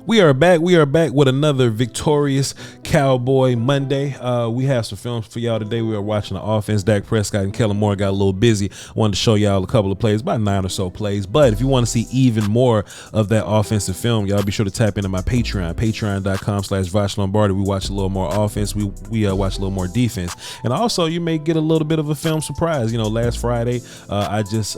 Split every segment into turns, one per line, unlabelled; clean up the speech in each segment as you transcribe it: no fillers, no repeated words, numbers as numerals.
We are back with another victorious Cowboy Monday. We have some films for y'all today. We are watching the offense. Dak Prescott and Kellen Moore got a little busy. Wanted to show y'all a couple of plays, about 9 or so plays. But if you want to see even more of that offensive film, y'all be sure to tap into my Patreon, patreon.com/Voch Lombardi. We watch a little more offense. We watch a little more defense. And also, you may get a little bit of a film surprise. You know, last Friday, I just,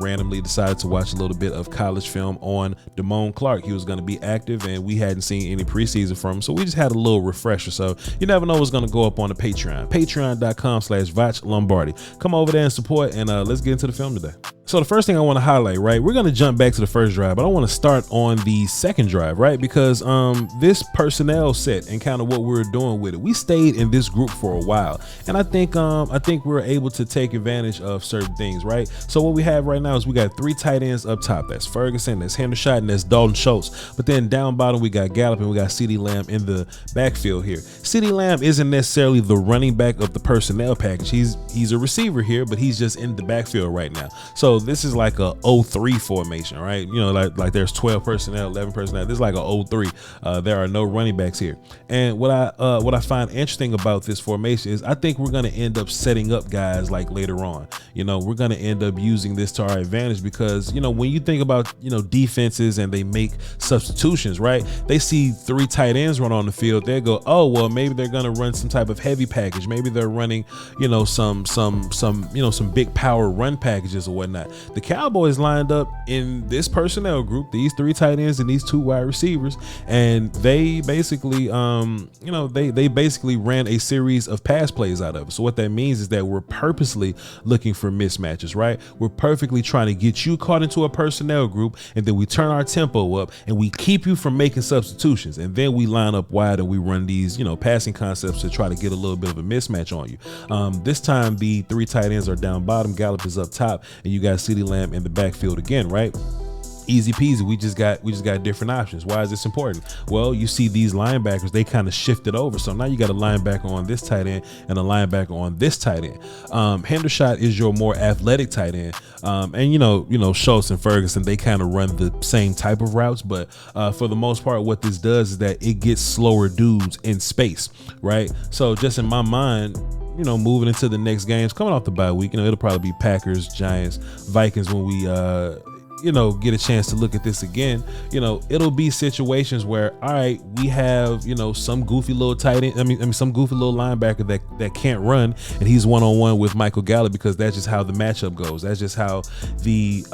randomly decided to watch a little bit of college film on Damone Clark. He was going to be active, and we hadn't seen any preseason from him, so we just had a little refresher. So you never know what's going to go up on the Patreon, patreon.com/Voch Lombardi. Come over there and support, and let's get into the film today. So the first thing I want to highlight, right, we're going to jump back to the first drive, but I want to start on the second drive, right, because this personnel set and kind of what we're doing with it, we stayed in this group for a while, and I think we're able to take advantage of certain things, right? So what we have right now is we got 3 tight ends up top. That's Ferguson, that's Hendershot, and that's Dalton Schultz. But then down bottom we got Gallup and we got CeeDee Lamb in the backfield here. CeeDee Lamb isn't necessarily the running back of the personnel package. He's a receiver here, but he's just in the backfield right now. So this is like a 0-3 formation, right? You know, like there's 12 personnel, 11 personnel. This is like a 0-3. There are no running backs here. And what I find interesting about this formation is I think we're going to end up setting up guys like later on. You know, we're going to end up using this to our advantage because, you know, when you think about, you know, defenses and they make substitutions, right? They see 3 tight ends run on the field. They go, oh, well, maybe they're going to run some type of heavy package. Maybe they're running, you know, some big power run packages or whatnot. The Cowboys lined up in this personnel group, these 3 tight ends and these 2 wide receivers, and they basically, they basically ran a series of pass plays out of it. So what that means is that we're purposely looking for mismatches, right? We're perfectly trying to get you caught into a personnel group, and then we turn our tempo up and we keep you from making substitutions, and then we line up wide and we run these, you know, passing concepts to try to get a little bit of a mismatch on you. This time the 3 tight ends are down bottom, Gallup is up top, and you got CeeDee Lamb in the backfield again, right? Easy peasy. We just got different options. Why is this important? Well, you see these linebackers, they kind of shifted over. So now you got a linebacker on this tight end and a linebacker on this tight end. Hendershot is your more athletic tight end. And you know, Schultz and Ferguson, they kind of run the same type of routes, but for the most part, what this does is that it gets slower dudes in space, right? So just in my mind, you know, moving into the next games, coming off the bye week, you know, it'll probably be Packers, Giants, Vikings when we get a chance to look at this again. You know, it'll be situations where, all right, we have, you know, some goofy little tight end, some goofy little linebacker that can't run, and he's one-on-one with Michael Gallup because that's just how the matchup goes. That's just how the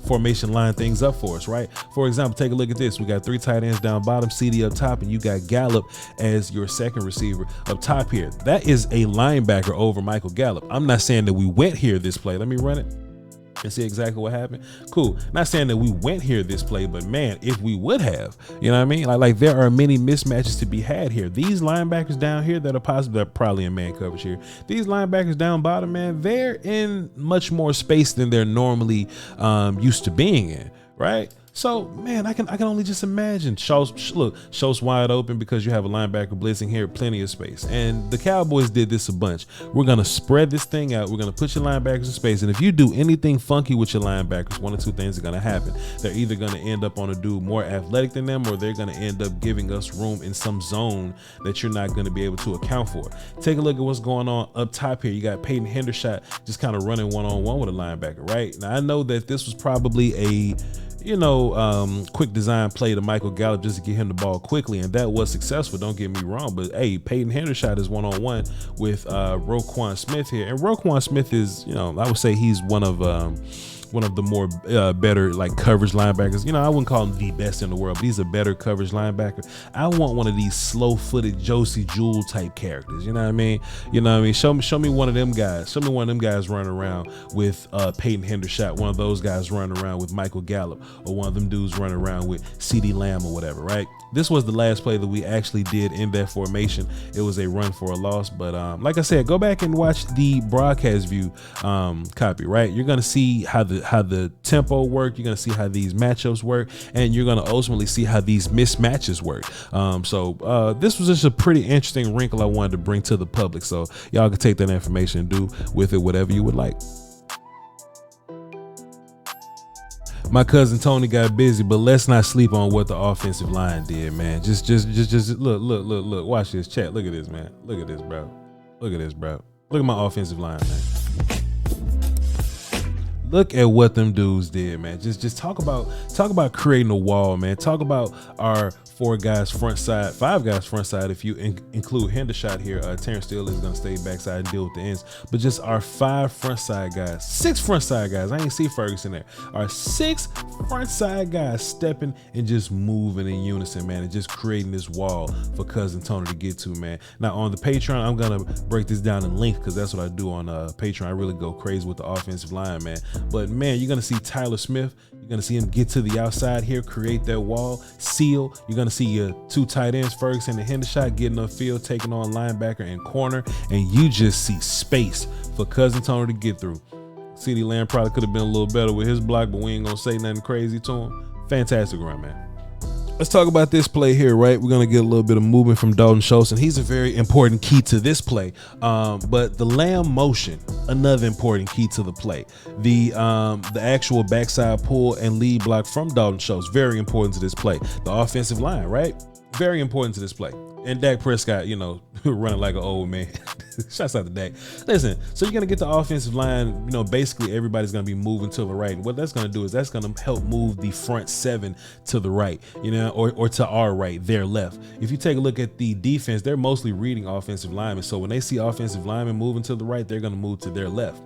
formation line things up for us, right? For example, take a look at this. We got 3 tight ends down bottom, CD up top, and you got Gallup as your second receiver up top here. That is a linebacker over Michael Gallup. I'm not saying that we went here this play. Let me run it and see exactly what happened. Cool. Not saying that we went here this play, but man, if we would have, you know what I mean? Like there are many mismatches to be had here. These linebackers down here that are possible, they're probably in man coverage here. These linebackers down bottom, man, they're in much more space than they're normally used to being in, right? So, man, I can only just imagine. Schultz wide open because you have a linebacker blitzing here, plenty of space. And the Cowboys did this a bunch. We're going to spread this thing out. We're going to put your linebackers in space. And if you do anything funky with your linebackers, one of 2 things are going to happen. They're either going to end up on a dude more athletic than them, or they're going to end up giving us room in some zone that you're not going to be able to account for. Take a look at what's going on up top here. You got Peyton Hendershot just kind of running one-on-one with a linebacker, right? Now, I know that this was probably a quick design play to Michael Gallup just to get him the ball quickly, and that was successful, don't get me wrong, but hey, Peyton Hendershot is one-on-one with Roquan Smith here, and Roquan Smith is, you know, I would say he's one of the more better like coverage linebackers. You know, I wouldn't call him the best in the world, but he's a better coverage linebacker. I want one of these slow-footed Josie Jewell type characters. You know what I mean? Show me one of them guys. Show me one of them guys running around with Peyton Hendershot. One of those guys running around with Michael Gallup, or one of them dudes running around with CeeDee Lamb or whatever, right? This was the last play that we actually did in that formation. It was a run for a loss, but like I said, go back and watch the broadcast view copy, right? You're gonna see how the tempo work. You're gonna see how these matchups work, and you're gonna ultimately see how these mismatches work. So this was just a pretty interesting wrinkle I wanted to bring to the public, so y'all can take that information and do with it whatever you would like. My cousin Tony got busy, but let's not sleep on what the offensive line did, man. Just look. Watch this, chat. Look at this, man. Look at this, bro. Look at this, bro. Look at my offensive line, man. Look at what them dudes did, man. Just talk about creating a wall, man. Talk about our 5 guys front side if you include Hendershot here. Terrence Steele is going to stay backside and deal with the ends. But just our 5 front side guys, 6 front side guys. I ain't see Ferguson there. Our 6 front side guys stepping and just moving in unison, man, and just creating this wall for cousin Tony to get to, man. Now on the Patreon, I'm going to break this down in length because that's what I do on Patreon. I really go crazy with the offensive line, man. But man, you're going to see Tyler Smith. You're going to see him get to the outside here, create that wall, seal. You're going to see your 2 tight ends, Ferguson and Hendershot, getting upfield, taking on linebacker and corner, and you just see space for cousin Tony to get through. CeeDee Lamb probably could have been a little better with his block, but we ain't going to say nothing crazy to him. Fantastic run, man. Let's talk about this play here, right? We're going to get a little bit of movement from Dalton Schultz, and he's a very important key to this play. But the Lamb motion, another important key to the play. The actual backside pull and lead block from Dalton Schultz, very important to this play. The offensive line, right? Very important to this play. And Dak Prescott, running like an old man. Shouts out to Dak. Listen, so you're going to get the offensive line, basically everybody's going to be moving to the right. And what that's going to do is that's going to help move the front 7 to the right, or to our right, their left. If you take a look at the defense, they're mostly reading offensive linemen. So when they see offensive linemen moving to the right, they're going to move to their left.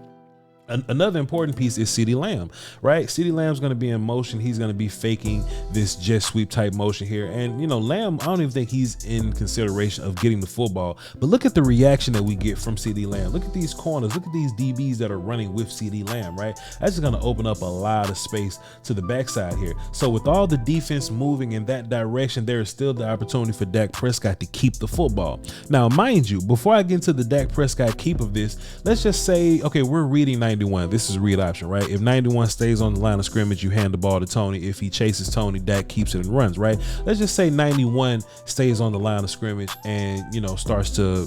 Another important piece is CeeDee Lamb, right? CeeDee Lamb's going to be in motion. He's going to be faking this jet sweep type motion here. And, Lamb, I don't even think he's in consideration of getting the football. But look at the reaction that we get from CeeDee Lamb. Look at these corners. Look at these DBs that are running with CeeDee Lamb, right? That's just going to open up a lot of space to the backside here. So with all the defense moving in that direction, there is still the opportunity for Dak Prescott to keep the football. Now, mind you, before I get into the Dak Prescott keep of this, let's just say, okay, we're reading 91. This is read option, right? If 91 stays on the line of scrimmage, you hand the ball to Tony. If he chases Tony, Dak keeps it and runs, right? Let's just say 91 stays on the line of scrimmage and, starts to,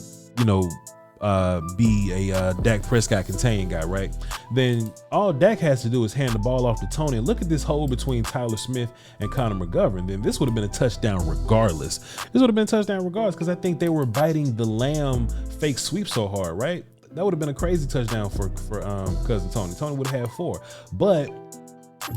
be a Dak Prescott contain guy, right? Then all Dak has to do is hand the ball off to Tony. And look at this hole between Tyler Smith and Connor McGovern. Then this would have been a touchdown regardless. This would have been a touchdown regardless because I think they were biting the Lamb fake sweep so hard, right? That would have been a crazy touchdown for cousin Tony. Tony would have had 4. But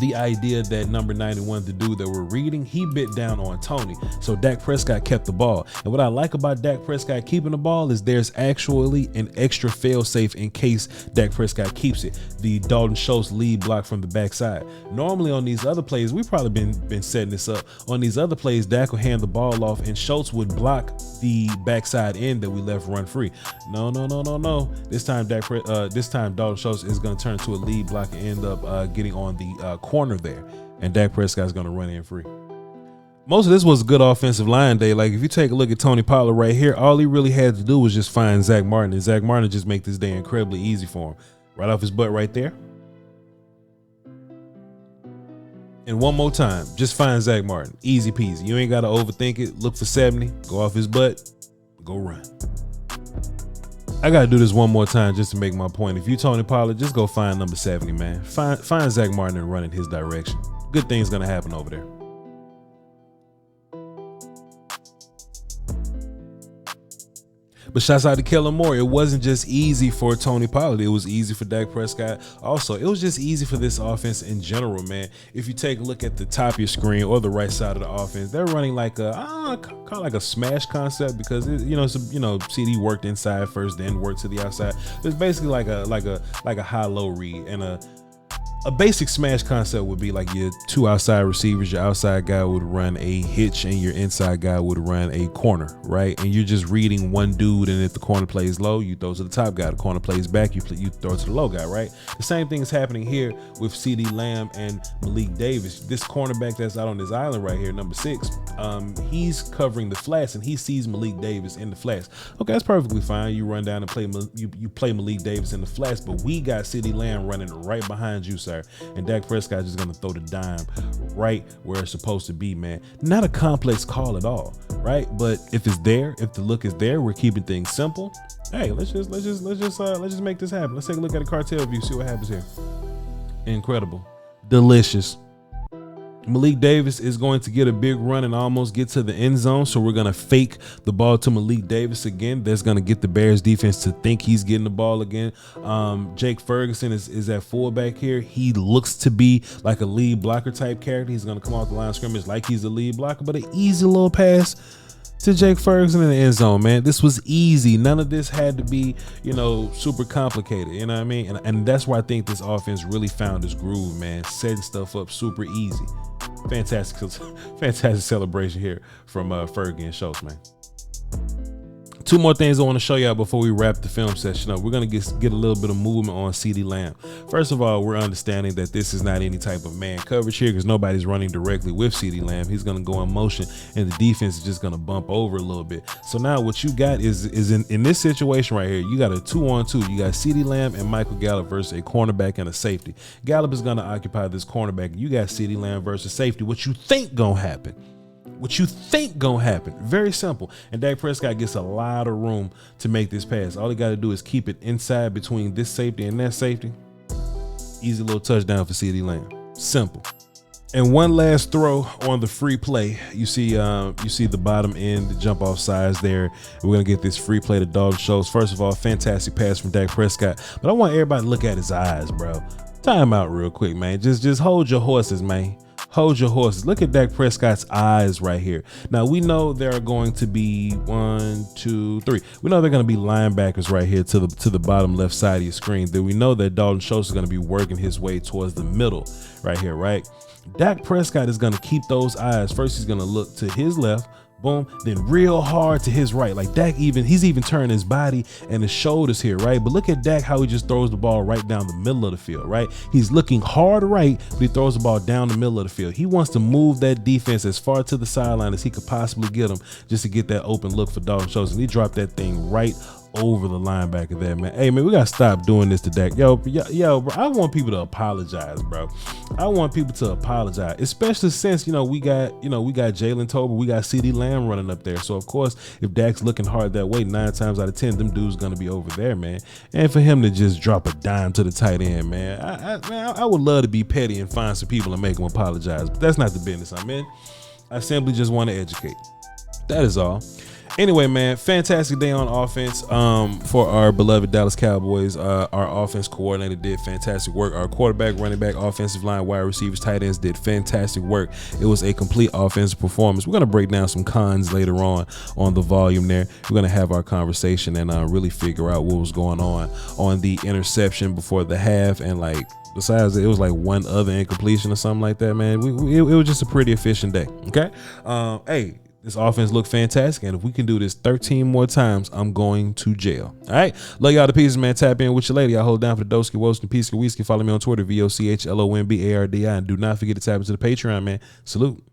the idea that number 91, the dude that we're reading, he bit down on Tony. So Dak Prescott kept the ball. And what I like about Dak Prescott keeping the ball is there's actually an extra fail safe in case Dak Prescott keeps it. The Dalton Schultz lead block from the backside. Normally on these other plays, we've probably been setting this up. On these other plays, Dak will hand the ball off and Schultz would block the backside end that we left run free. No. This time Dalton Schultz is going to turn to a lead block and end up getting on the corner there, and Dak Prescott's going to run in free. Most of this was a good offensive line day. Like if you take a look at Tony Pollard right here, all he really had to do was just find Zach Martin, and Zach Martin just make this day incredibly easy for him. Right off his butt right there. And one more time, just find Zach Martin. Easy peasy. You ain't got to overthink it. Look for 70, go off his butt, go run. I got to do this one more time just to make my point. If you Tony Pollard, just go find number 70, man. Find Zach Martin and run in his direction. Good things going to happen over there. But shouts out to Kellen Moore. It wasn't just easy for Tony Pollard. It was easy for Dak Prescott. Also, it was just easy for this offense in general, man. If you take a look at the top of your screen or the right side of the offense, they're running like a smash concept because CD worked inside first, then worked to the outside. It's basically like a high-low read, and a basic smash concept would be like your 2 outside receivers, your outside guy would run a hitch and your inside guy would run a corner, right? And you're just reading one dude, and if the corner plays low, you throw to the top guy. The corner plays back, you throw to the low guy, right? The same thing is happening here with CeeDee Lamb and Malik Davis. This cornerback that's out on this island right here, number 6, he's covering the flats and he sees Malik Davis in the flats. Okay, that's perfectly fine. You run down and play Malik Davis in the flats, but we got CeeDee Lamb running right behind you, sir. And Dak Prescott just going to throw the dime right where it's supposed to be, man. Not a complex call at all, right? But if it's there, if the look is there, we're keeping things simple. Hey, let's just make this happen. Let's take a look at a cartel view, see what happens here. Incredible, delicious, Malik Davis is going to get a big run and almost get to the end zone. So we're going to fake the ball to Malik Davis again. That's going to get the Bears defense to think he's getting the ball again. Jake Ferguson is at fullback here. He looks to be like a lead blocker type character. He's going to come off the line of scrimmage like he's a lead blocker, but an easy little pass to Jake Ferguson in the end zone, man. This was easy. None of this had to be, super complicated. You know what I mean? And that's where I think this offense really found its groove, man. Setting stuff up super easy. Fantastic celebration here from Fergie and Schultz, man. Two more things I want to show y'all before we wrap the film session up. We're going to get a little bit of movement on CeeDee Lamb. First of all, we're understanding that this is not any type of man coverage here because nobody's running directly with CeeDee Lamb. He's going to go in motion and the defense is just going to bump over a little bit. So now what you got is in this situation right here, you got a 2-on-2. You got CeeDee Lamb and Michael Gallup versus a cornerback and a safety. Gallup is going to occupy this cornerback. You got CeeDee Lamb versus safety. What you think going to happen? Very simple. And Dak Prescott gets a lot of room to make this pass. All he got to do is keep it inside between this safety and that safety. Easy little touchdown for CeeDee Lamb. Simple. And one last throw on the free play. You see the bottom end, the jump off sides there. We're going to get this free play to Dalton Schultz. First of all, fantastic pass from Dak Prescott. But I want everybody to look at his eyes, bro. Time out real quick, man. Just hold your horses, man. Hold your horses. Look at Dak Prescott's eyes right here. Now, we know there are going to be 1, 2, 3. We know they're going to be linebackers right here to the bottom left side of your screen. Then we know that Dalton Schultz is going to be working his way towards the middle right here, right? Dak Prescott is going to keep those eyes. First, he's going to look to his left. Boom, then real hard to his right. Like Dak he's even turning his body and his shoulders here, right? But look at Dak, how he just throws the ball right down the middle of the field, right? He's looking hard right, but he throws the ball down the middle of the field. He wants to move that defense as far to the sideline as he could possibly get them just to get that open look for Dalton Schultz. And he dropped that thing right over the linebacker there, man. Hey, man, we gotta stop doing this to Dak. Yo, bro, I want people to apologize, bro. I want people to apologize, especially since we got Jalen Tolbert, we got CeeDee Lamb running up there. So of course, if Dak's looking hard that way, 9 times out of 10, them dudes gonna be over there, man. And for him to just drop a dime to the tight end, man, I would love to be petty and find some people and make them apologize, but that's not the business I'm in. I simply just want to educate. That is all. Anyway, man, fantastic day on offense for our beloved Dallas Cowboys. Our offense coordinator did fantastic work. Our quarterback, running back, offensive line, wide receivers, tight ends did fantastic work. It was a complete offensive performance. We're going to break down some cons later on the volume there. We're going to have our conversation and really figure out what was going on the interception before the half, and besides, it was like one other incompletion or something like that, man. It was just a pretty efficient day. Okay. Hey, this offense looked fantastic, and if we can do this 13 more times, I'm going to jail. All right. Love y'all to pieces, man. Tap in with your lady. I hold down for the Doski, Wolston, Peace, Whiskey. Follow me on Twitter, VOCHLOMBARDI. And do not forget to tap into the Patreon, man. Salute.